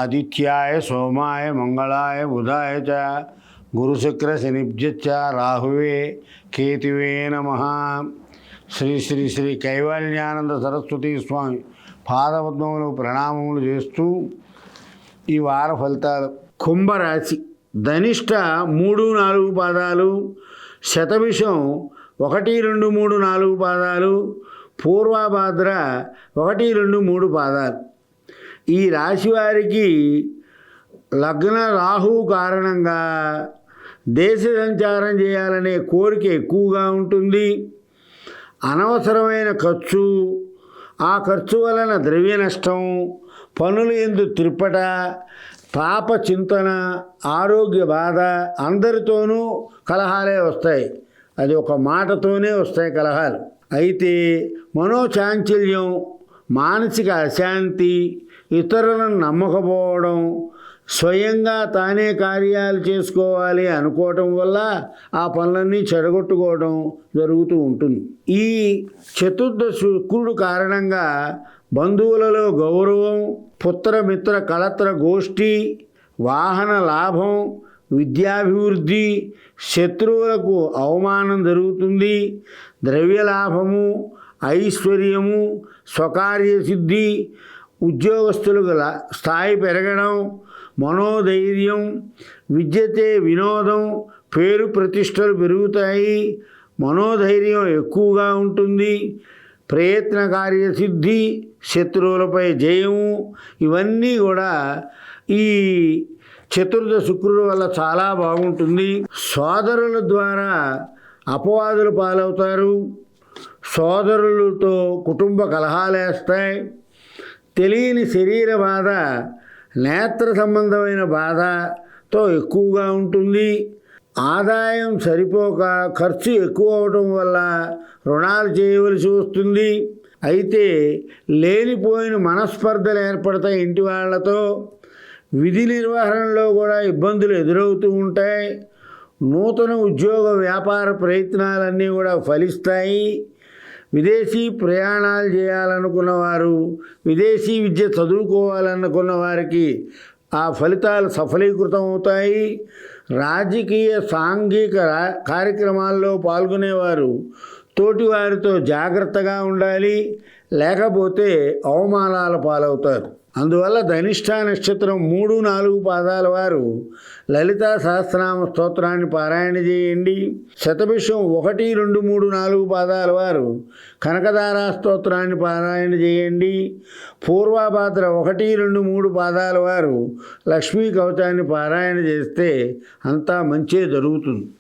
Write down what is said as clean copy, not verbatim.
ఆదిత్యాయ సోమాయ మంగళాయ బుధాయ చ గురుశుక్ర శనిభ్యశ్చ రాహువే కేతువే నమః. శ్రీ శ్రీ శ్రీ కైవల్యానంద సరస్వతి స్వామి పాదపద్మములు ప్రణామములు చేస్తూ ఈ వార ఫలితాలు. కుంభరాశి ధనిష్ట 3-4 పాదాలు, శతభిషం 1, 2, 3, 4 పాదాలు, పూర్వభాద్ర 1, 2, 3 పాదాలు. ఈ రాశి వారికి లగ్న రాహువు కారణంగా దేశ సంచారం చేయాలనే కోరిక ఎక్కువగా ఉంటుంది. అనవసరమైన ఖర్చు, ఆ ఖర్చు వలన ద్రవ్య నష్టం, పనులు ఎందు త్రిప్పట, పాప చింతన, ఆరోగ్య బాధ, అందరితోనూ కలహాలే వస్తాయి. అది ఒక మాటతోనే వస్తాయి కలహాలు. అయితే మనోచాంచల్యం, మానసిక అశాంతి, ఇతరులను నమ్మకపోవడం, స్వయంగా తానే కార్యాలు చేసుకోవాలి అనుకోవటం వల్ల ఆ పనులన్నీ చెడగొట్టుకోవడం జరుగుతూ ఉంటుంది. ఈ చతుర్థ శుక్రుడు కారణంగా బంధువులలో గౌరవం, పుత్రమిత్ర కళత్ర గోష్ఠి, వాహన లాభం, విద్యాభివృద్ధి, శత్రువులకు అవమానం జరుగుతుంది. ద్రవ్యలాభము, ఐశ్వర్యము, స్వకార్యసిద్ధి, ఉద్యోగస్తులకు స్థాయి పెరగడం, మనోధైర్యం, విద్యతే వినోదం, పేరు ప్రతిష్టలు పెరుగుతాయి. మనోధైర్యం ఎక్కువగా ఉంటుంది. ప్రయత్న కార్యసిద్ధి, శత్రువులపై జయము, ఇవన్నీ కూడా ఈ చతుర్థ శుక్రుడు వల్ల చాలా బాగుంటుంది. సోదరుల ద్వారా అపవాదులు పాలవుతారు. సోదరులతో కుటుంబ కలహాలేస్తాయి. తెలియని శరీర బాధ, నేత్ర సంబంధమైన బాధతో ఎక్కువగా ఉంటుంది. ఆదాయం సరిపోక ఖర్చు ఎక్కువ అవడం వల్ల రుణాలు చేయవలసి వస్తుంది. అయితే లేనిపోయిన మనస్పర్ధలు ఏర్పడతాయి ఇంటి వాళ్ళతో. విధి నిర్వహణలో కూడా ఇబ్బందులు ఎదురవుతూ ఉంటాయి. నూతన ఉద్యోగ వ్యాపార ప్రయత్నాలన్నీ కూడా ఫలిస్తాయి. విదేశీ ప్రయాణాలు చేయాలనుకున్న వారు, విదేశీ విద్య చదువుకోవాలనుకున్న వారికి ఆ ఫలితాలు సఫలీకృతం అవుతాయి. రాజకీయ సాంఘిక కార్యక్రమాల్లో పాల్గొనేవారు తోటివారితో జాగ్రత్తగా ఉండాలి, లేకపోతే అవమానాల పాలవుతారు. అందువల్ల ధనిష్ట నక్షత్రం 3, 4 పాదాల వారు లలితా సహస్రనామ స్తోత్రాన్ని పారాయణ చేయండి. శతభిషం 1, 2, 3, 4 పాదాల వారు కనకదారా స్తోత్రాన్ని పారాయణ చేయండి. పూర్వభాద్ర 1, 2, 3 పాదాల వారు లక్ష్మీ కవచాన్ని పారాయణ చేస్తే అంతా మంచే జరుగుతుంది.